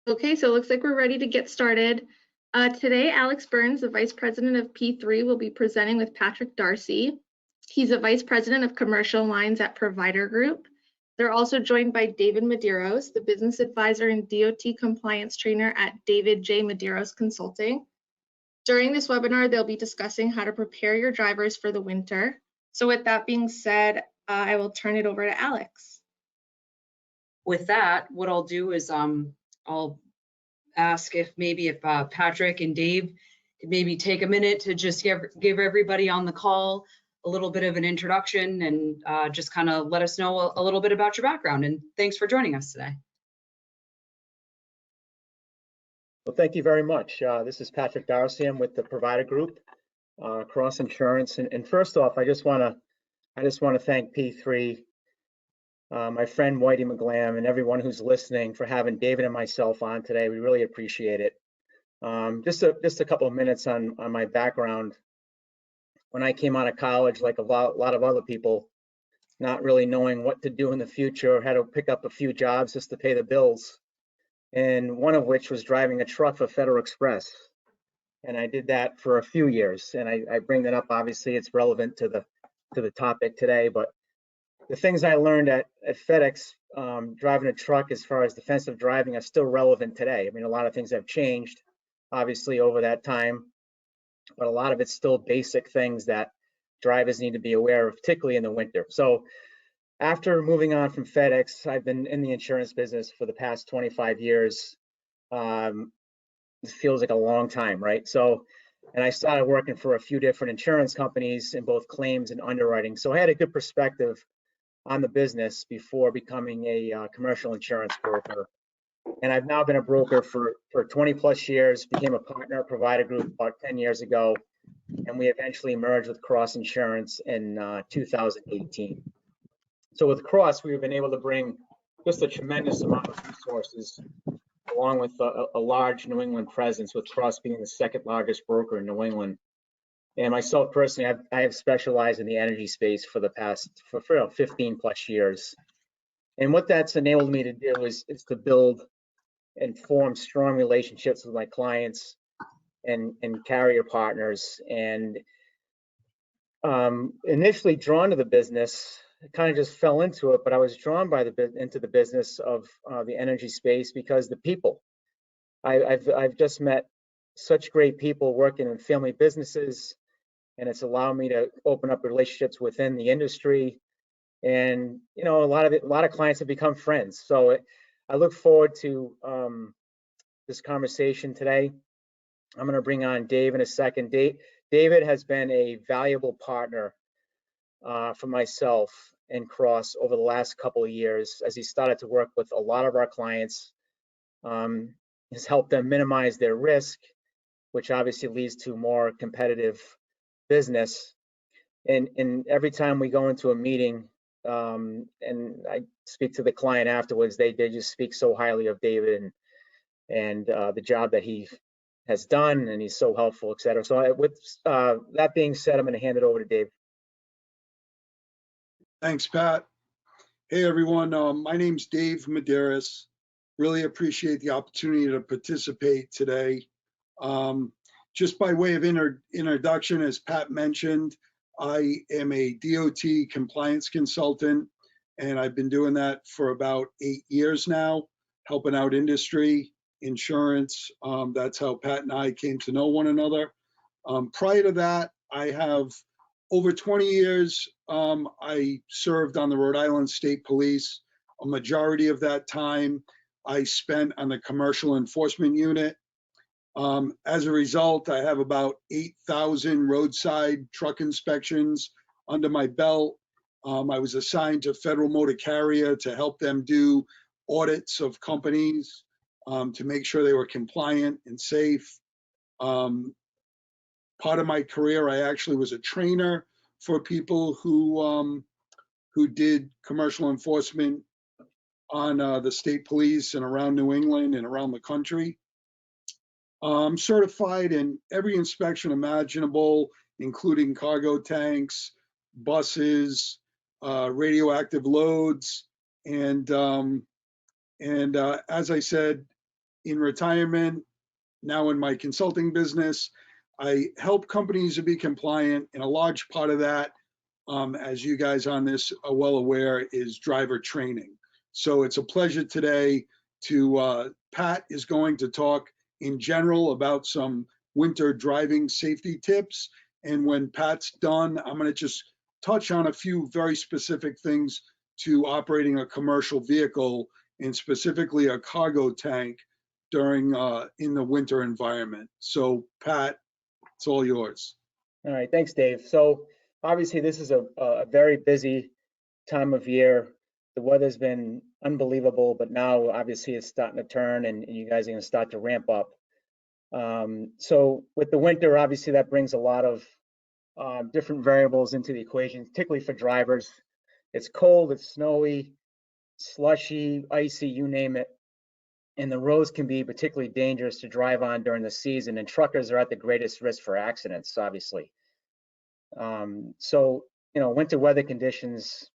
Okay, so it looks like we're ready to get started. Today, Alex Burns, the Vice President of P3, will be presenting with Patrick Darcey. He's a Vice President of Commercial Lines at Provider Group. They're also joined by David Medeiros, the Business Advisor and DOT Compliance Trainer at David J. Medeiros Consulting. During this webinar, they'll be discussing how to prepare your drivers for the winter. So with that being said, I will turn it over to Alex. With that, what I'll do is I'll ask if Patrick and Dave could maybe take a minute to just give everybody on the call a little bit of an introduction and just kind of let us know a little bit about your background. And thanks for joining us today. Well, thank you very much. This is Patrick Darcey. I'm with the Provider Group, Cross Insurance. And first off, I just want to thank P3, my friend Whitey McGlam, and everyone who's listening for having David and myself on today. We really appreciate it. Just a couple of minutes on my background. When I came out of college, like a lot of other people, not really knowing what to do in the future, had to pick up a few jobs just to pay the bills. And one of which was driving a truck for Federal Express. And I did that for a few years. And I bring that up, obviously it's relevant to the topic today, but the things I learned at FedEx, driving a truck as far as defensive driving, are still relevant today. I mean, a lot of things have changed, obviously, over that time, but a lot of it's still basic things that drivers need to be aware of, particularly in the winter. So after moving on from FedEx, I've been in the insurance business for the past 25 years. It feels like a long time, right? So, and I started working for a few different insurance companies in both claims and underwriting. So I had a good perspective on the business before becoming a commercial insurance broker. And I've now been a broker for 20 plus years, became a partner at Provider Group about 10 years ago, and we eventually merged with Cross Insurance in 2018. So with Cross, we've been able to bring just a tremendous amount of resources, along with a large New England presence, with Cross being the second largest broker in New England. And myself personally, I have specialized in the energy space for the past 15 plus years. And what that's enabled me to do is to build and form strong relationships with my clients and carrier partners. And initially drawn to the business, I kind of just fell into it, but I was drawn into the business of the energy space because the people. I've just met such great people working in family businesses, and it's allowed me to open up relationships within the industry. And you know, a lot of clients have become friends. So I look forward to this conversation today. I'm going to bring on Dave in a second. David has been a valuable partner for myself and Cross over the last couple of years as he started to work with a lot of our clients. Has helped them minimize their risk, which obviously leads to more competitive business. And every time we go into a meeting and I speak to the client afterwards, they just speak so highly of David and the job that he has done, and he's so helpful, et cetera. So with that being said, I'm going to hand it over to Dave. Thanks, Pat. Hey, everyone. My name's Dave Medeiros. Really appreciate the opportunity to participate today. Just by way of introduction, as Pat mentioned, I am a DOT compliance consultant, and I've been doing that for about 8 years now, helping out industry, insurance. That's how Pat and I came to know one another. Prior to that, I have over 20 years, I served on the Rhode Island State Police. A majority of that time I spent on the commercial enforcement unit. As a result, I have about 8,000 roadside truck inspections under my belt. I was assigned to Federal Motor Carrier to help them do audits of companies to make sure they were compliant and safe. Part of my career, I actually was a trainer for people who did commercial enforcement on the state police and around New England and around the country. I'm certified in every inspection imaginable, including cargo tanks, buses, radioactive loads, and as I said, in retirement, now in my consulting business. I help companies to be compliant, and a large part of that, as you guys on this are well aware, is driver training. So it's a pleasure today to, Pat is going to talk in general about some winter driving safety tips. And when Pat's done, I'm going to just touch on a few very specific things to operating a commercial vehicle, and specifically a cargo tank during in the winter environment. So Pat, it's all yours. All right, thanks, Dave. So obviously this is a very busy time of year. The weather's been unbelievable, but now obviously it's starting to turn, and you guys are going to start to ramp up. So with the winter, obviously that brings a lot of different variables into the equation, particularly for drivers. It's cold, it's snowy, slushy, icy, you name it. And the roads can be particularly dangerous to drive on during the season, and truckers are at the greatest risk for accidents, obviously. So, winter weather conditions,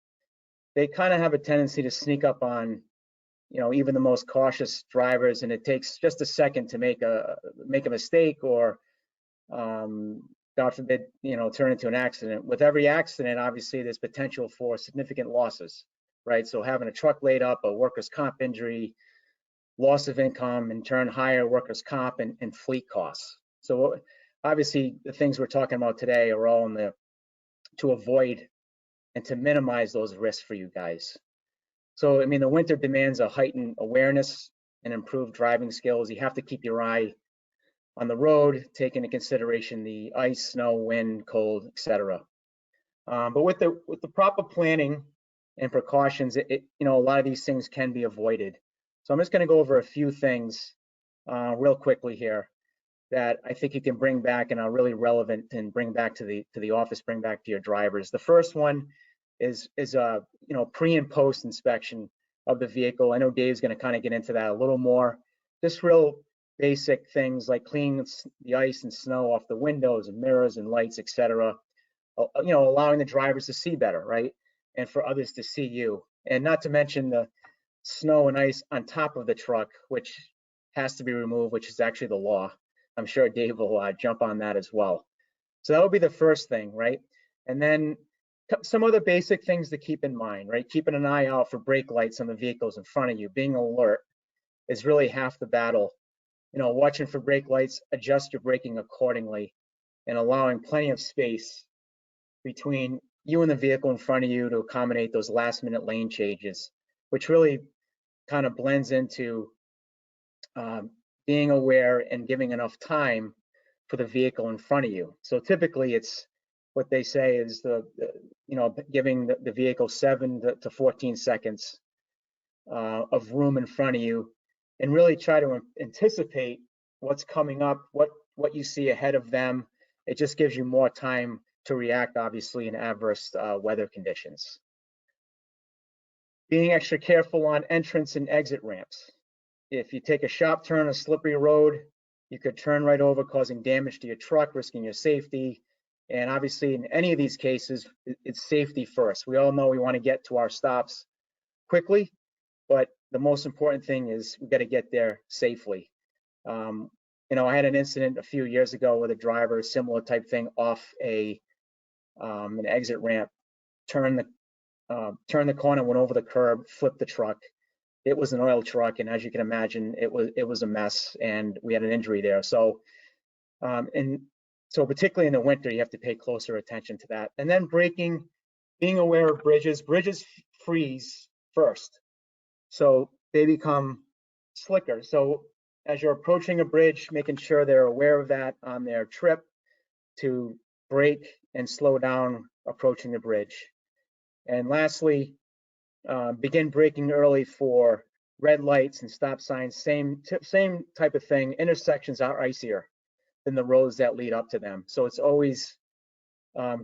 they kind of have a tendency to sneak up on, even the most cautious drivers, and it takes just a second to make a mistake, or God forbid, turn into an accident. With every accident, obviously there's potential for significant losses, right? So having a truck laid up, a workers' comp injury, loss of income, in turn higher workers' comp and fleet costs. So obviously the things we're talking about today are all to avoid and to minimize those risks for you guys. So, the winter demands a heightened awareness and improved driving skills. You have to keep your eye on the road, take into consideration the ice, snow, wind, cold, etc. But with the proper planning and precautions, a lot of these things can be avoided. So I'm just going to go over a few things real quickly here that I think you can bring back and are really relevant and bring back to the office, bring back to your drivers. The first one is pre and post inspection of the vehicle. I know Dave's going to kind of get into that a little more. Just real basic things like cleaning the ice and snow off the windows and mirrors and lights, etc. Allowing the drivers to see better, right? And for others to see you. And not to mention the snow and ice on top of the truck, which has to be removed, which is actually the law. I'm sure Dave will jump on that as well. So that would be the first thing, right? And then some other basic things to keep in mind, right? Keeping an eye out for brake lights on the vehicles in front of you. Being alert is really half the battle. Watching for brake lights, adjust your braking accordingly, and allowing plenty of space between you and the vehicle in front of you to accommodate those last minute lane changes, which really kind of blends into being aware and giving enough time for the vehicle in front of you. So typically it's what they say is giving the vehicle 7 to 14 seconds of room in front of you, and really try to anticipate what's coming up, what you see ahead of them. It just gives you more time to react, obviously, in adverse weather conditions. Being extra careful on entrance and exit ramps. If you take a sharp turn on a slippery road, you could turn right over, causing damage to your truck, risking your safety. And obviously, in any of these cases, it's safety first. We all know we want to get to our stops quickly, but the most important thing is we got to get there safely. I had an incident a few years ago with a driver, similar type thing, off an exit ramp, turned the corner, went over the curb, flipped the truck. It was an oil truck, and as you can imagine, it was a mess, and we had an injury there. So, so particularly in the winter, you have to pay closer attention to that. And then braking, being aware of bridges. Bridges freeze first, so they become slicker. So as you're approaching a bridge, making sure they're aware of that on their trip to brake and slow down approaching the bridge. And lastly, begin braking early for red lights and stop signs. Same type of thing. Intersections are icier than the roads that lead up to them. So it's always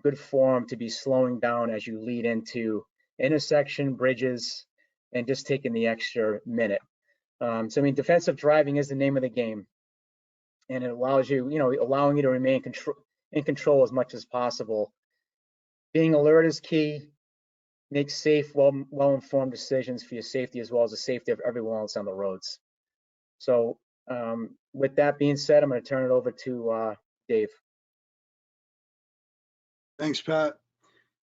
good form to be slowing down as you lead into intersection, bridges, and just taking the extra minute. So defensive driving is the name of the game, and it allows you, allowing you to remain in control as much as possible. Being alert is key. Make safe, well-informed decisions for your safety, as well as the safety of everyone else on the roads. So With that being said, I'm going to turn it over to Dave. Thanks, Pat.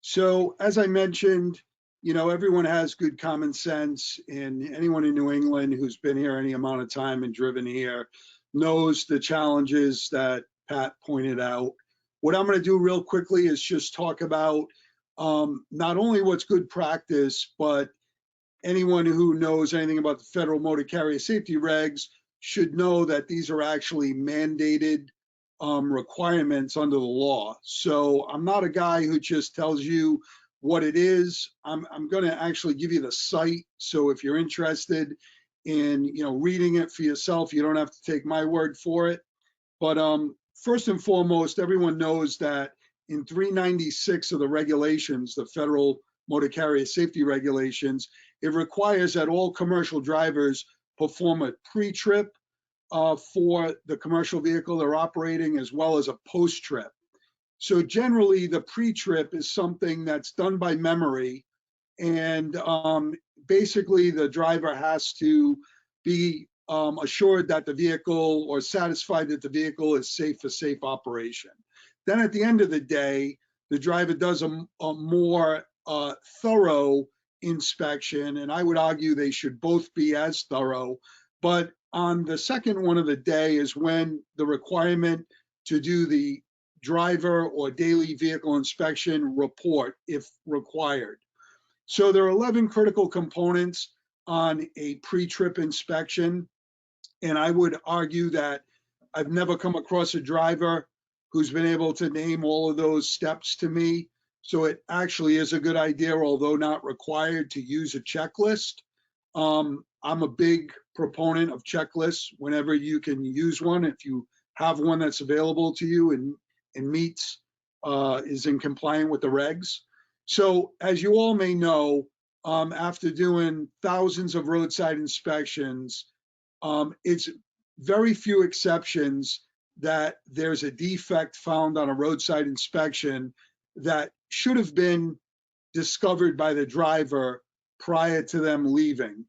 So as I mentioned, everyone has good common sense, and anyone in New England who's been here any amount of time and driven here knows the challenges that Pat pointed out. What I'm going to do real quickly is just talk about not only what's good practice, but anyone who knows anything about the federal motor carrier safety regs should know that these are actually mandated requirements under the law. So I'm not a guy who just tells you what it is. I'm going to actually give you the site. So if you're interested in reading it for yourself, you don't have to take my word for it. But first and foremost, everyone knows that in 396 of the regulations, the federal motor carrier safety regulations, it requires that all commercial drivers perform a pre-trip for the commercial vehicle they're operating, as well as a post-trip. So generally, the pre-trip is something that's done by memory, and basically the driver has to be assured that the vehicle, or satisfied that the vehicle is safe for safe operation. Then at the end of the day, the driver does a more thorough inspection, and I would argue they should both be as thorough. But on the second one of the day is when the requirement to do the driver or daily vehicle inspection report, if required. So there are 11 critical components on a pre-trip inspection, and I would argue that I've never come across a driver who's been able to name all of those steps to me. So it actually is a good idea, although not required, to use a checklist. I'm a big proponent of checklists whenever you can use one. If you have one that's available to you and meets, is in compliant with the regs. So as you all may know, after doing thousands of roadside inspections, it's very few exceptions that there's a defect found on a roadside inspection that should have been discovered by the driver prior to them leaving.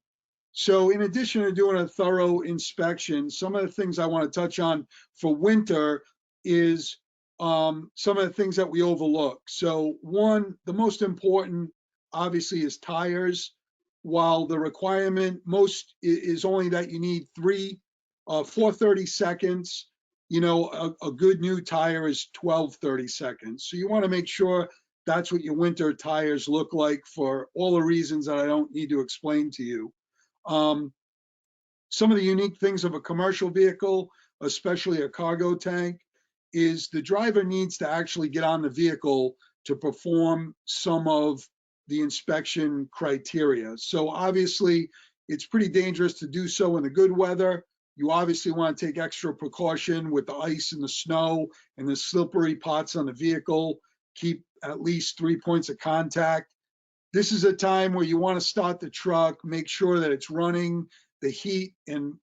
So in addition to doing a thorough inspection, some of the things I want to touch on for winter is some of the things that we overlook. So one, the most important obviously is tires. While the requirement most is only that you need 430 seconds, a good new tire is 1230 seconds. So you want to make sure that's what your winter tires look like for all the reasons that I don't need to explain to you. Some of the unique things of a commercial vehicle, especially a cargo tank, is the driver needs to actually get on the vehicle to perform some of the inspection criteria. So obviously, it's pretty dangerous to do so in the good weather. You obviously want to take extra precaution with the ice and the snow and the slippery parts on the vehicle. Keep at least 3 points of contact. This is a time where you want to start the truck, make sure that it's running, the heat, and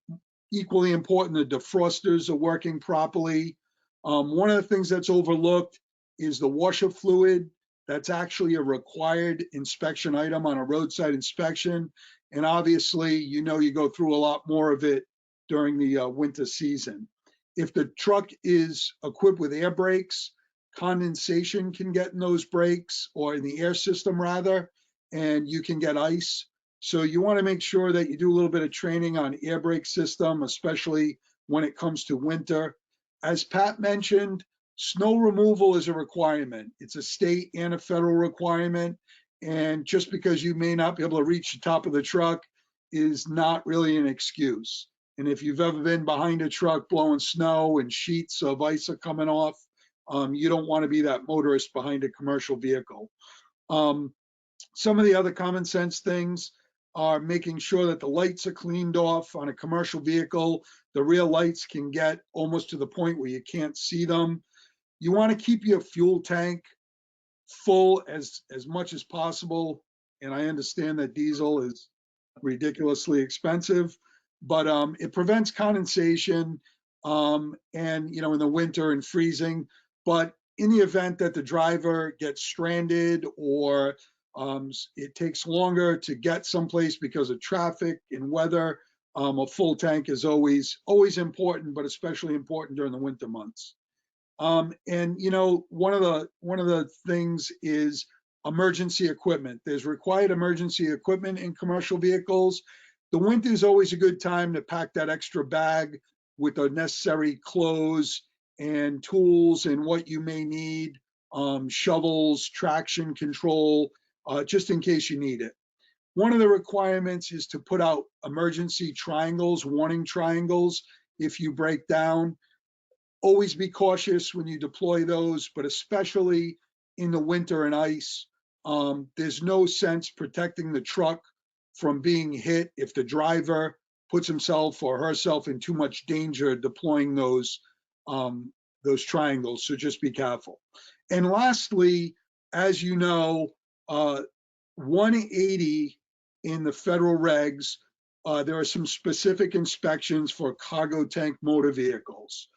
equally important, the defrosters are working properly. One of the things that's overlooked is the washer fluid. That's actually a required inspection item on a roadside inspection. And obviously, you go through a lot more of it during the winter season. If the truck is equipped with air brakes, condensation can get in those brakes, or in the air system rather, and you can get ice. So you want to make sure that you do a little bit of training on air brake system, especially when it comes to winter. As Pat mentioned, snow removal is a requirement. It's a state and a federal requirement. And just because you may not be able to reach the top of the truck is not really an excuse. And if you've ever been behind a truck blowing snow and sheets of ice are coming off, you don't want to be that motorist behind a commercial vehicle. Some of the other common sense things are making sure that the lights are cleaned off on a commercial vehicle. The rear lights can get almost to the point where you can't see them. You want to keep your fuel tank full as much as possible. And I understand that diesel is ridiculously expensive, but it prevents condensation and, in the winter and freezing. But in the event that the driver gets stranded or it takes longer to get someplace because of traffic and weather, A full tank is always important, but especially important during the winter months. And you know, one of the things is emergency equipment. There's required emergency equipment in commercial vehicles. The winter is always a good time to pack that extra bag with the necessary clothes and tools and what you may need, shovels, traction control, just in case you need it. One of the requirements is to put out emergency triangles, warning triangles, if you break down. Always be cautious when you deploy those, but especially in the winter and ice. There's no sense protecting the truck from being hit if the driver puts himself or herself in too much danger deploying those triangles. So just be careful. And lastly, as you know, 180 in the federal regs, there are some specific inspections for cargo tank motor vehicles.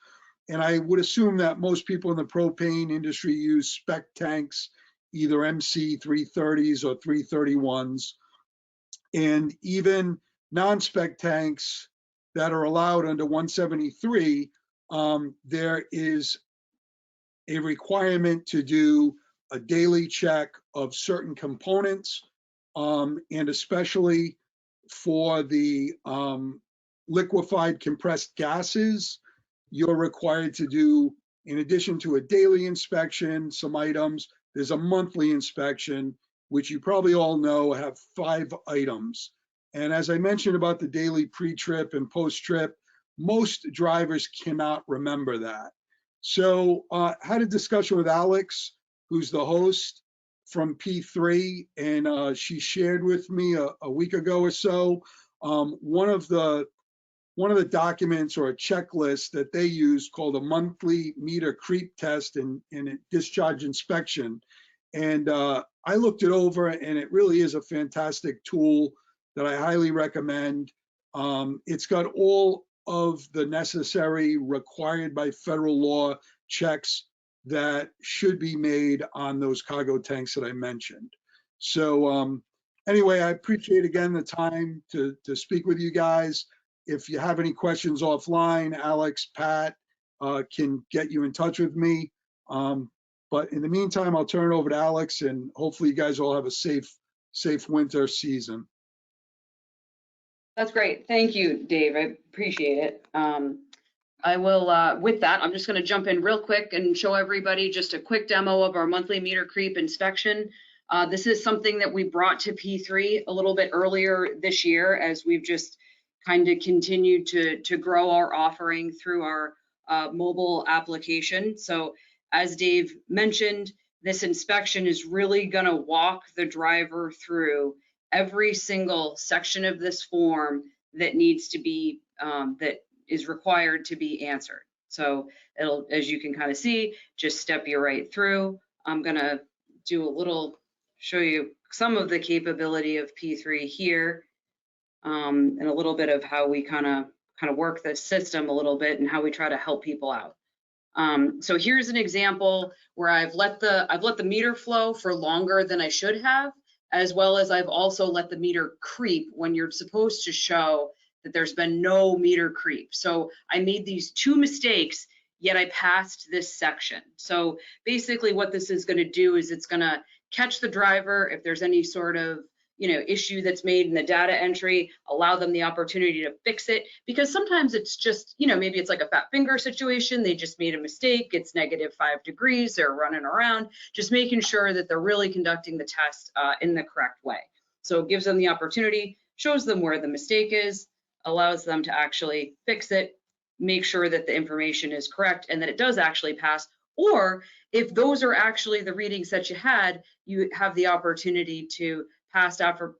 And I would assume that most people in the propane industry use spec tanks, either MC 330s or 331s. And even non-spec tanks that are allowed under 173, there is a requirement to do a daily check of certain components, and especially for the liquefied compressed gases, you're required to do, in addition to a daily inspection, some items, there's a monthly inspection, which you probably all know have 5 items. And as I mentioned about the daily pre-trip and post-trip, most drivers cannot remember that. So I had a discussion with Alex, who's the host from P3, and she shared with me a week ago or so one of the documents or a checklist that they use called a monthly meter creep test and a discharge inspection. And I looked it over, and it really is a fantastic tool that I highly recommend. It's got all of the necessary required by federal law checks that should be made on those cargo tanks that I mentioned. So anyway, I appreciate again the time to speak with you guys. If you have any questions offline, Alex, Pat can get you in touch with me. But in the meantime, I'll turn it over to Alex, and hopefully you guys all have a safe winter season. That's great. Thank you, Dave. I appreciate it. I will, with that, I'm just going to jump in real quick and show everybody just a quick demo of our monthly meter creep inspection. This is something that we brought to P3 a little bit earlier this year, as we've just kind of continued to grow our offering through our mobile application. So as Dave mentioned, this inspection is really going to walk the driver through every single section of this form that needs to be, that is required to be answered. So it'll, as you can kind of see, just step you right through. I'm going to do a little, show you some of the capability of P3 here, and a little bit of how we kind of work the system a little bit and how we try to help people out. So here's an example where I've let the meter flow for longer than I should have, as well as I've also let the meter creep when you're supposed to show that there's been no meter creep. So I made these 2 mistakes, yet I passed this section. So basically what this is going to do is it's going to catch the driver if there's any sort of issue that's made in the data entry, allow them the opportunity to fix it, because sometimes it's just, maybe it's like a fat finger situation. They just made a mistake. It's -5 degrees. They're running around, just making sure that they're really conducting the test in the correct way. So it gives them the opportunity, shows them where the mistake is, allows them to actually fix it, make sure that the information is correct and that it does actually pass. Or if those are actually the readings that you had, you have the opportunity to pass after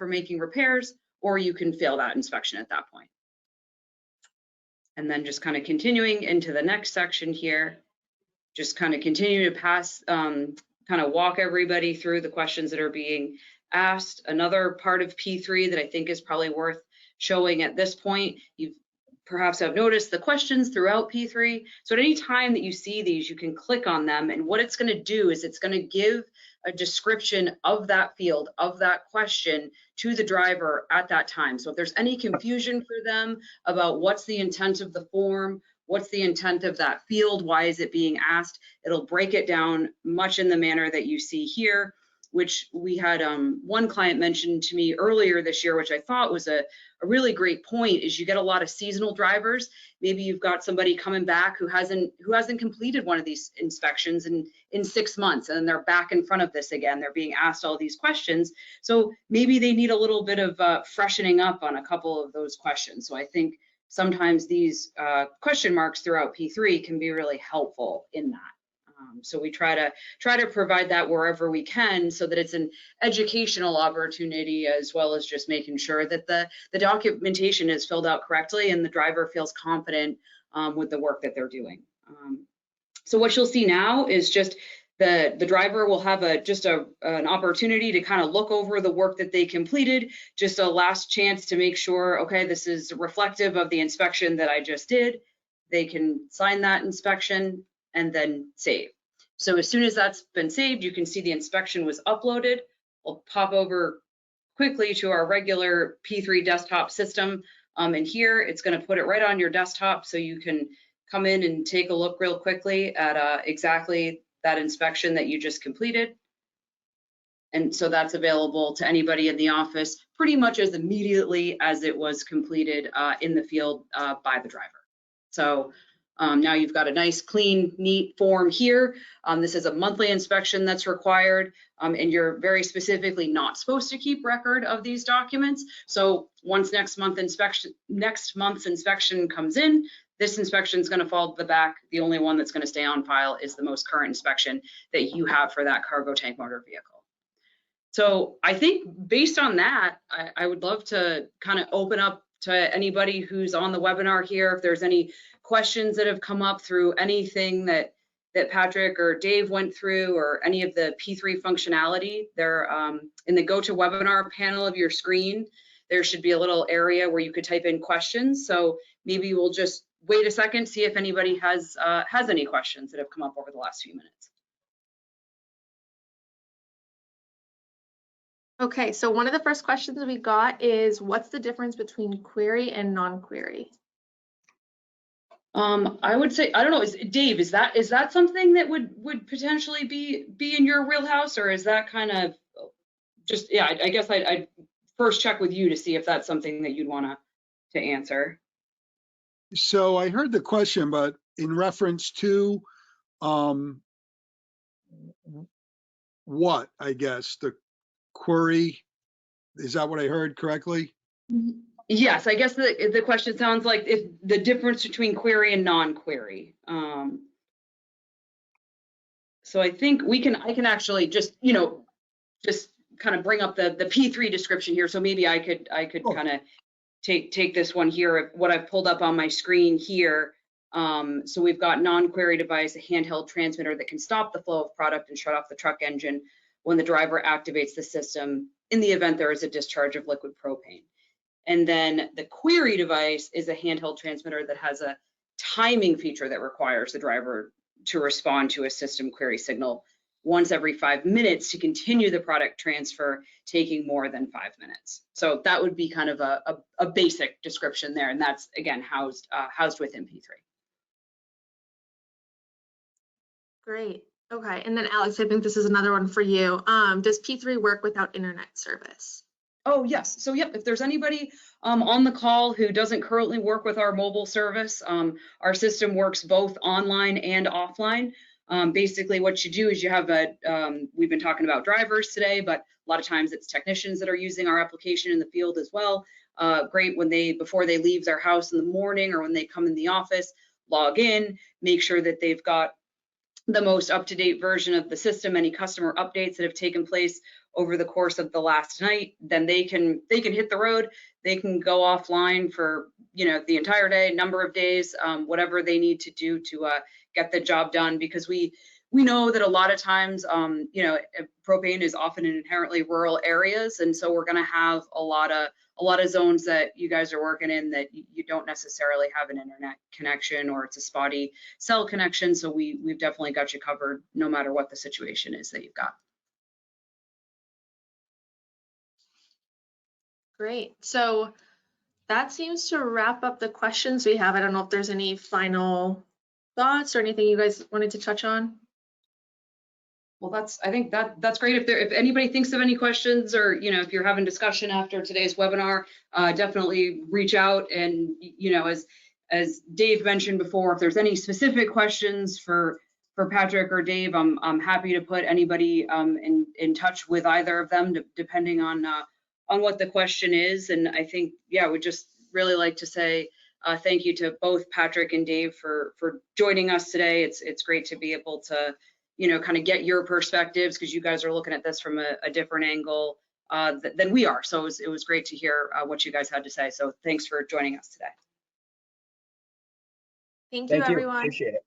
making repairs, or you can fail that inspection at that point. And then just kind of continuing into the next section here, just kind of continue to pass, kind of walk everybody through the questions that are being asked. Another part of P3 that I think is probably worth showing at this point, perhaps have noticed the questions throughout P3. So at any time that you see these, you can click on them, and what it's going to do is it's going to give a description of that field, of that question to the driver at that time. So if there's any confusion for them about what's the intent of the form, what's the intent of that field, why is it being asked, it'll break it down much in the manner that you see here, which we had one client mention to me earlier this year, which I thought was a really great point, is you get a lot of seasonal drivers. Maybe you've got somebody coming back who hasn't completed one of these inspections in 6 months, and then they're back in front of this again. They're being asked all these questions. So maybe they need a little bit of freshening up on a couple of those questions. So I think sometimes these question marks throughout P3 can be really helpful in that. So we try to provide that wherever we can, so that it's an educational opportunity, as well as just making sure that the documentation is filled out correctly and the driver feels confident with the work that they're doing. So what you'll see now is just the driver will have an opportunity to kind of look over the work that they completed, just a last chance to make sure, okay, this is reflective of the inspection that I just did. They can sign that inspection and then save. So as soon as that's been saved, you can see the inspection was uploaded. We'll pop over quickly to our regular P3 desktop system. And here it's going to put it right on your desktop, so you can come in and take a look real quickly at exactly that inspection that you just completed. And so that's available to anybody in the office pretty much as immediately as it was completed in the field by the driver. So now you've got a nice, clean, neat form here. This is a monthly inspection that's required, and you're very specifically not supposed to keep record of these documents. So once next month's inspection comes in, this inspection is going to fall to the back. The only one that's going to stay on file is the most current inspection that you have for that cargo tank motor vehicle. So I think based on that, I would love to kind of open up to anybody who's on the webinar here. If there's any questions that have come up through anything that Patrick or Dave went through, or any of the P3 functionality, they're in the GoToWebinar panel of your screen. There should be a little area where you could type in questions. So maybe we'll just wait a second, see if anybody has any questions that have come up over the last few minutes. Okay, so one of the first questions we got is, what's the difference between query and non-query? I would say, I don't know, Dave, is that something that would potentially be in your wheelhouse, or is that kind of just, yeah, I guess I'd first check with you to see if that's something that you'd want to answer. So I heard the question, but in reference to what, I guess, the query, is that what I heard correctly? Yes, I guess the question sounds like if the difference between query and non-query. So I think I can actually just kind of bring up the P3 description here. So maybe I could kind of take this one here, what I've pulled up on my screen here. So we've got non-query device, a handheld transmitter that can stop the flow of product and shut off the truck engine when the driver activates the system in the event there is a discharge of liquid propane. And then the query device is a handheld transmitter that has a timing feature that requires the driver to respond to a system query signal once every 5 minutes to continue the product transfer, taking more than 5 minutes. So that would be kind of a basic description there, and that's again housed within P3. Great. Okay, and then Alex, I think this is another one for you. Does P3 work without internet service? Oh, yes. So, yep, if there's anybody on the call who doesn't currently work with our mobile service, our system works both online and offline. Basically, what you do is you have we've been talking about drivers today, but a lot of times it's technicians that are using our application in the field as well. Great before they leave their house in the morning, or when they come in the office, log in, make sure that they've got the most up-to-date version of the system, any customer updates that have taken place over the course of the last night. Then they can hit the road. They can go offline for the entire day, number of days, whatever they need to do to get the job done, because we we know that a lot of times, you know, propane is often in inherently rural areas, and so we're going to have a lot of zones that you guys are working in that you don't necessarily have an internet connection, or it's a spotty cell connection. So we've definitely got you covered no matter what the situation is that you've got. Great. So that seems to wrap up the questions we have. I don't know if there's any final thoughts or anything you guys wanted to touch on. Well, I think that's great. If anybody thinks of any questions, or, you know, if you're having discussion after today's webinar, definitely reach out. And, you know, as Dave mentioned before, if there's any specific questions for Patrick or Dave, I'm happy to put anybody in touch with either of them, depending on what the question is. And I think, yeah, we'd just really like to say thank you to both Patrick and Dave for joining us today. It's great to be able to, you know, kind of get your perspectives, because you guys are looking at this from a different angle than we are. So it was great to hear what you guys had to say. So thanks for joining us today. Thank you, everyone. Appreciate it.